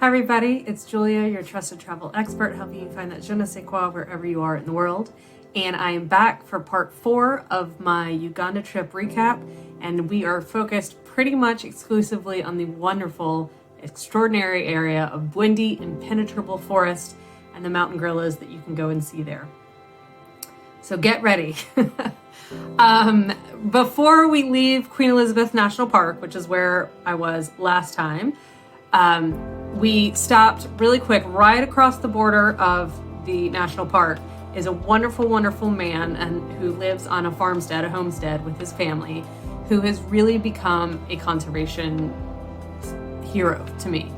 Hi everybody, it's Julia, your trusted travel expert, helping you find that je ne sais quoi wherever you are in the world. And I am back for part 4 of my Uganda trip recap, and we are focused pretty much exclusively on the wonderful, extraordinary area of Bwindi Impenetrable Forest and the mountain gorillas that you can go and see there. So get ready. Before we leave Queen Elizabeth National Park, which is where I was last time, we stopped really quick. Right across the border of the national park is a wonderful, wonderful man who lives on a farmstead, a homestead with his family, who has really become a conservation hero to me.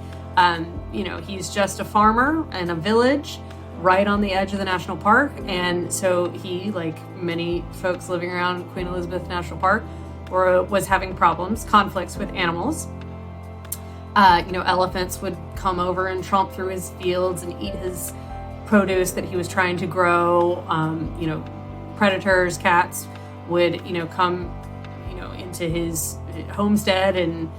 He's just a farmer in a village right on the edge of the national park. And so he, like many folks living around Queen Elizabeth National Park, was having conflicts with animals. Elephants would come over and tromp through his fields and eat his produce that he was trying to grow. Predators, cats would, come, into his homestead and,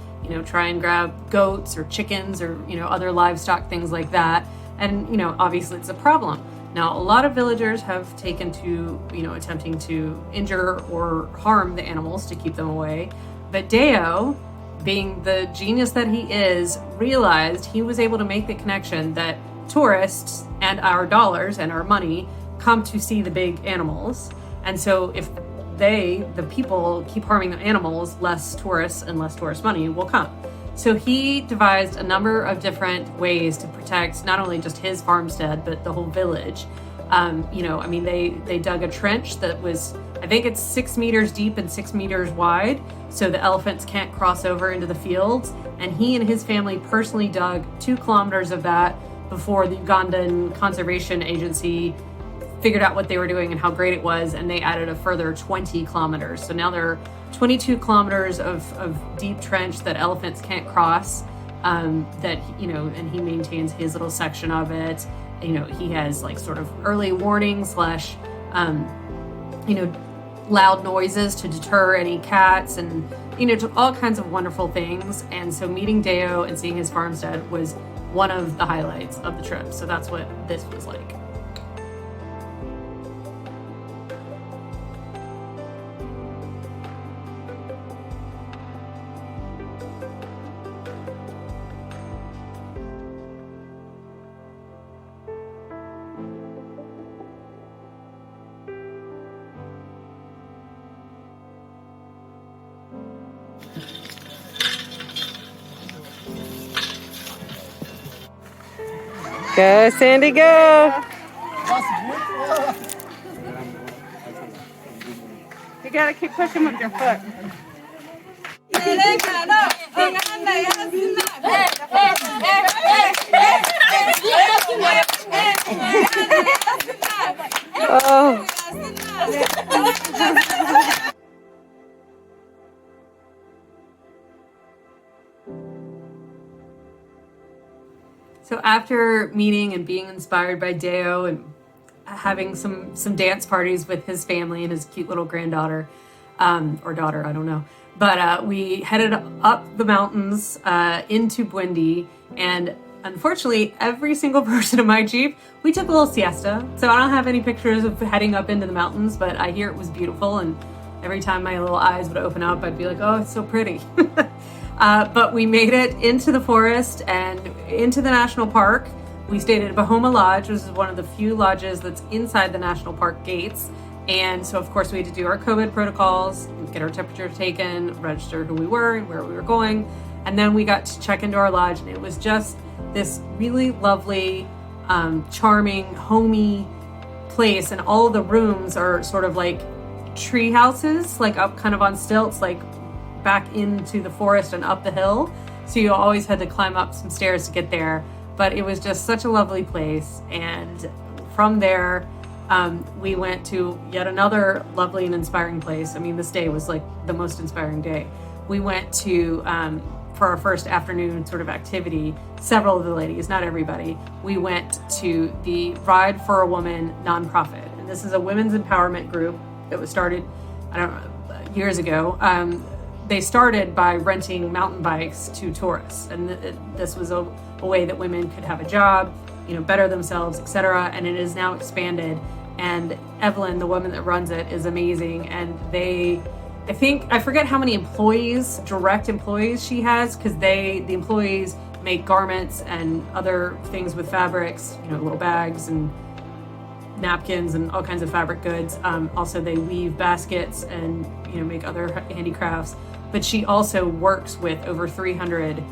try and grab goats or chickens or, other livestock, things like that. And, obviously it's a problem. Now, a lot of villagers have taken to, attempting to injure or harm the animals to keep them away. But Deo, being the genius that he is, realized he was able to make the connection that tourists and our dollars and our money come to see the big animals. And so if the people keep harming the animals, less tourists and less tourist money will come. So he devised a number of different ways to protect not only just his farmstead, but the whole village. They dug a trench that was, I think it's 6 meters deep and 6 meters wide, so the elephants can't cross over into the fields. And he and his family personally dug 2 kilometers of that before the Ugandan Conservation Agency figured out what they were doing and how great it was, and they added a further 20 kilometers. So now there are 22 kilometers of deep trench that elephants can't cross, and he maintains his little section of it. He has like sort of early warning / loud noises to deter any cats and, all kinds of wonderful things. And so meeting Deo and seeing his farmstead was one of the highlights of the trip. So that's what this was like. Go, Sandy, go! You gotta keep pushing with your foot. Oh. So after meeting and being inspired by Deo and having some dance parties with his family and his cute little granddaughter, or daughter, I don't know. But we headed up the mountains into Bwindi, and unfortunately, every single person in my Jeep, we took a little siesta. So I don't have any pictures of heading up into the mountains, but I hear it was beautiful, and every time my little eyes would open up, I'd be like, oh, it's so pretty. But we made it into the forest and into the national park. We stayed at Bahoma Lodge, which is one of the few lodges that's inside the national park gates. And so, of course, we had to do our COVID protocols, get our temperature taken, register who we were and where we were going. And then we got to check into our lodge, and it was just this really lovely, charming, homey place. And all of the rooms are sort of like tree houses, like up kind of on stilts, like back into the forest and up the hill. So you always had to climb up some stairs to get there. But it was just such a lovely place. And from there, we went to yet another lovely and inspiring place. I mean, this day was like the most inspiring day. We went to, for our first afternoon sort of activity, several of the ladies, not everybody, we went to the Ride for a Woman nonprofit. And this is a women's empowerment group that was started, years ago, they started by renting mountain bikes to tourists, and this was a way that women could have a job, better themselves, etc. And it is now expanded. And Evelyn, the woman that runs it, is amazing. And I forget how many employees, direct employees she has, because the employees make garments and other things with fabrics, little bags and napkins and all kinds of fabric goods. Also, they weave baskets and make other handicrafts. But she also works with over 300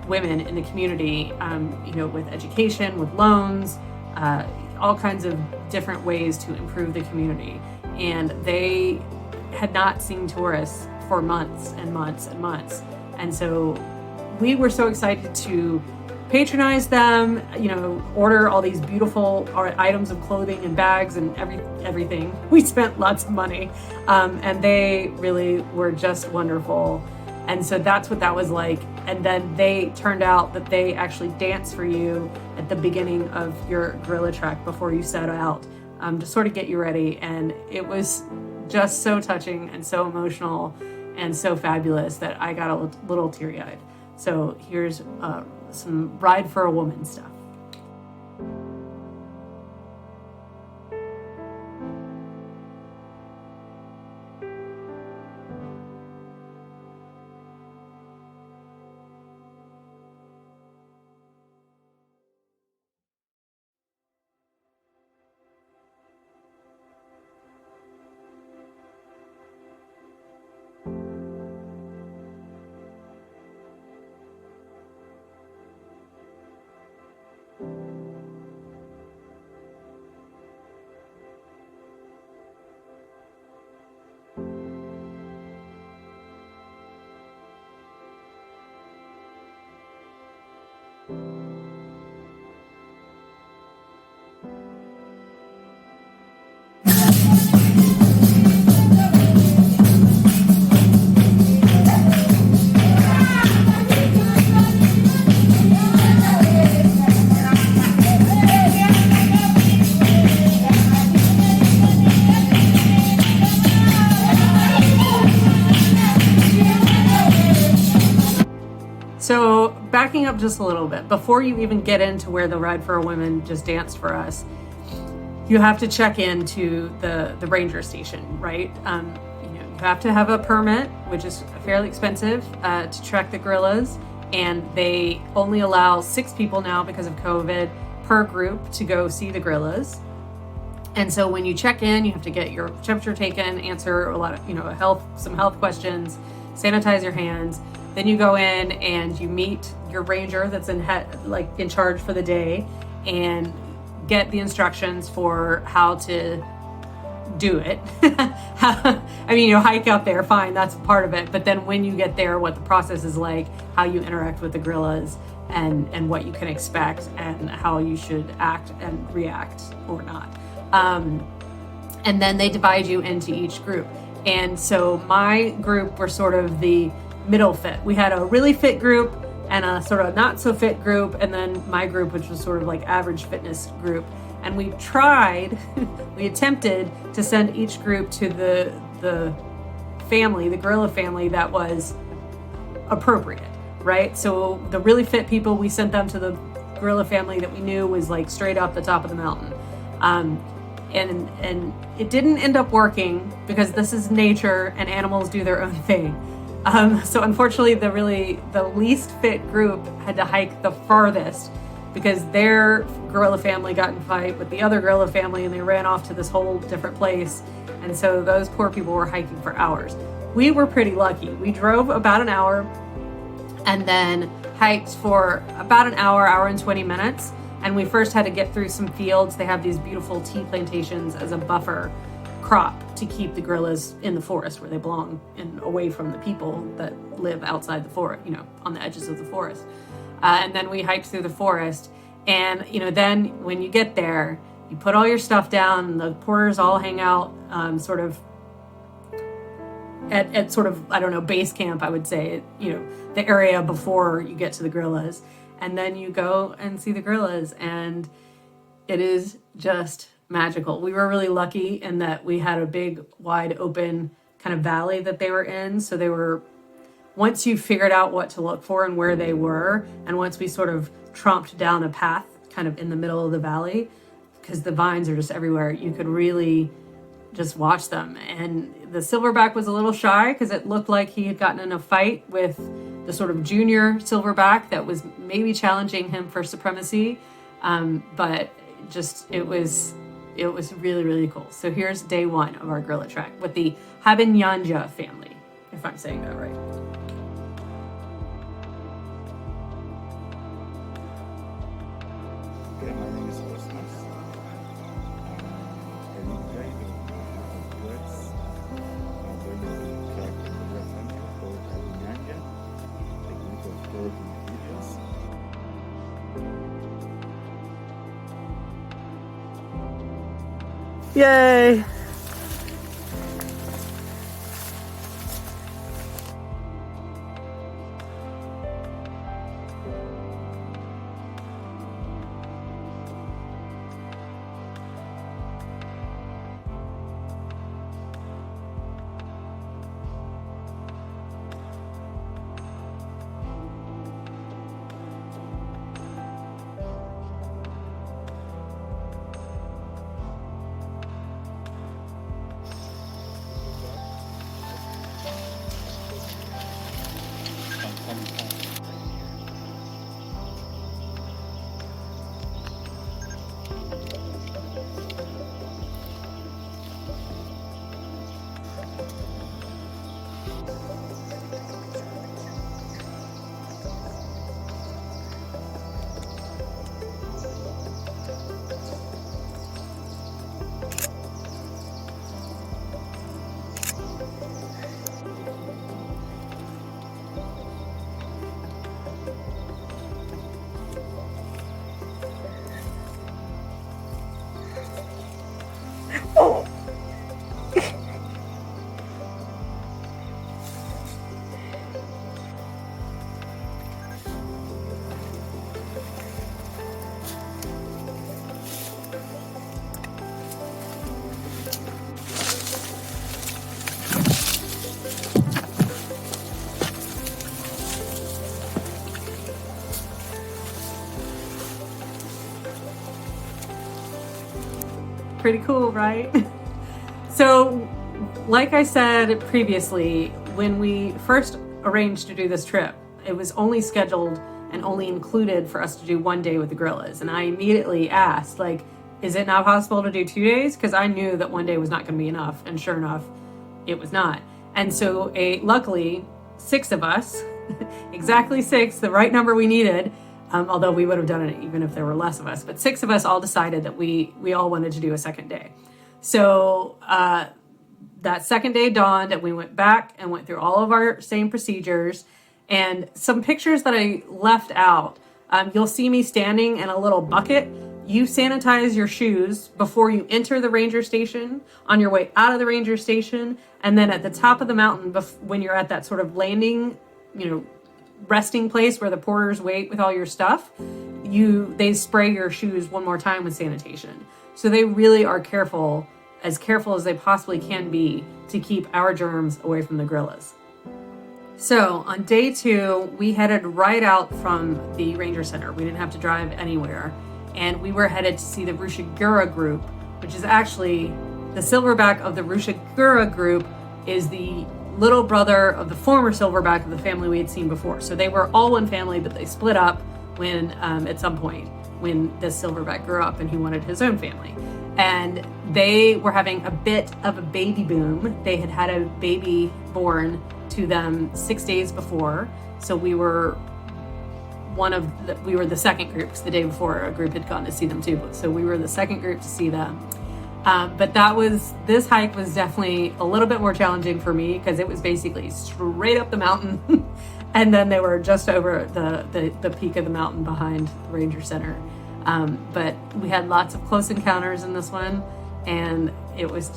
women in the community, with education, with loans, all kinds of different ways to improve the community. And they had not seen tourists for months and months and months. And so we were so excited to patronize them, order all these beautiful items of clothing and bags and everything. We spent lots of money, and they really were just wonderful. And so that's what that was like. And then they turned out that they actually dance for you at the beginning of your gorilla trek before you set out, to sort of get you ready. And it was just so touching and so emotional and so fabulous that I got a little teary-eyed. So here's some Ride for a Woman stuff. So backing up just a little bit, before you even get into where the Ride for a Woman just danced for us, you have to check into the ranger station, right? You have to have a permit, which is fairly expensive, to trek the gorillas. And they only allow 6 people now because of COVID per group to go see the gorillas. And so when you check in, you have to get your temperature taken, answer a lot of, some health questions, sanitize your hands. Then you go in and you meet your ranger that's in charge for the day and get the instructions for how to do it. Hike out there, fine, that's part of it. But then when you get there, what the process is like, how you interact with the gorillas, and what you can expect, and how you should act and react or not. And then they divide you into each group. And so my group were sort of the middle fit. We had a really fit group and a sort of not so fit group, and then my group, which was sort of like average fitness group. And we attempted to send each group to the family, the gorilla family that was appropriate, right? So the really fit people, we sent them to the gorilla family that we knew was like straight up the top of the mountain. And it didn't end up working because this is nature and animals do their own thing. So unfortunately, the least fit group had to hike the farthest because their gorilla family got in a fight with the other gorilla family and they ran off to this whole different place. And so those poor people were hiking for hours. We were pretty lucky. We drove about an hour and then hiked for about an hour and 20 minutes. And we first had to get through some fields. They have these beautiful tea plantations as a buffer crop to keep the gorillas in the forest where they belong and away from the people that live outside the forest, on the edges of the forest. And then we hiked through the forest. And, then when you get there, you put all your stuff down and the porters all hang out sort of at sort of, I don't know, base camp, I would say, the area before you get to the gorillas. And then you go and see the gorillas, and it is just magical. We were really lucky in that we had a big, wide open kind of valley that they were in. So they were once you figured out what to look for and where they were, and once we sort of tromped down a path kind of in the middle of the valley, because the vines are just everywhere, you could really just watch them. And the silverback was a little shy because it looked like he had gotten in a fight with the sort of junior silverback that was maybe challenging him for supremacy. But just, it was really, really cool. So here's day one of our gorilla trek with the Habinyanja family, if I'm saying that right. Okay, my name is Cosmas. I will guide towards going to track the gorilla family called Habinyanja, a group of 12 individuals. Yay! Pretty cool, right? So, like I said previously, when we first arranged to do this trip, it was only scheduled and only included for us to do 1 day with the gorillas. And I immediately asked, like, is it not possible to do 2 days? Because I knew that 1 day was not going to be enough. And sure enough, it was not. And so luckily, 6 of us, exactly 6, the right number we needed, although we would have done it even if there were less of us, but 6 of us all decided that we all wanted to do a second day. So that second day dawned, and we went back and went through all of our same procedures. And some pictures that I left out, you'll see me standing in a little bucket. You sanitize your shoes before you enter the ranger station, on your way out of the ranger station, and then at the top of the mountain when you're at that sort of landing, resting place where the porters wait with all your stuff, they spray your shoes one more time with sanitation. So they really are careful as they possibly can be to keep our germs away from the gorillas. So on day 2, we headed right out from the ranger center. We didn't have to drive anywhere. And we were headed to see the Rushigura group, which is actually the silverback of the Rushigura group is the little brother of the former silverback of the family we had seen before. So they were all one family, but they split up when at some point when this silverback grew up and he wanted his own family. And they were having a bit of a baby boom. They had had a baby born to them 6 days before. So we were the second group, because the day before a group had gone to see them too. So we were the second group to see them. But this hike was definitely a little bit more challenging for me because it was basically straight up the mountain. And then they were just over the peak of the mountain behind the Ranger Center. But we had lots of close encounters in this one. And it was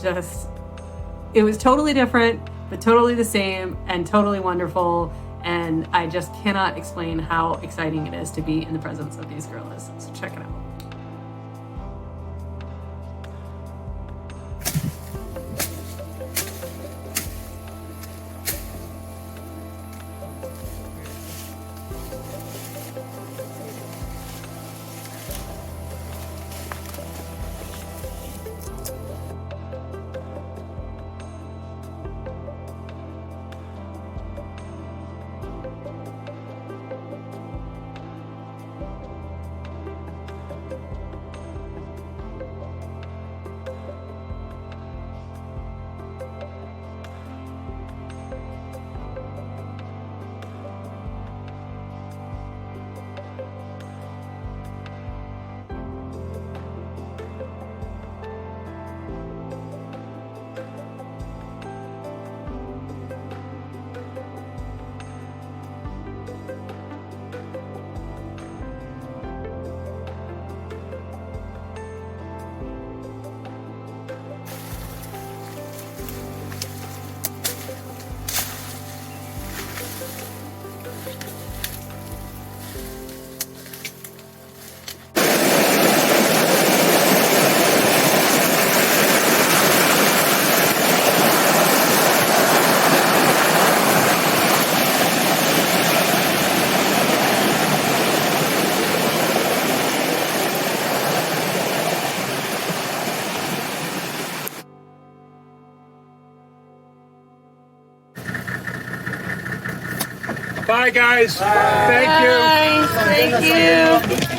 totally different, but totally the same and totally wonderful. And I just cannot explain how exciting it is to be in the presence of these gorillas. So check it out. Bye, guys. Thank you. Bye. Thank you.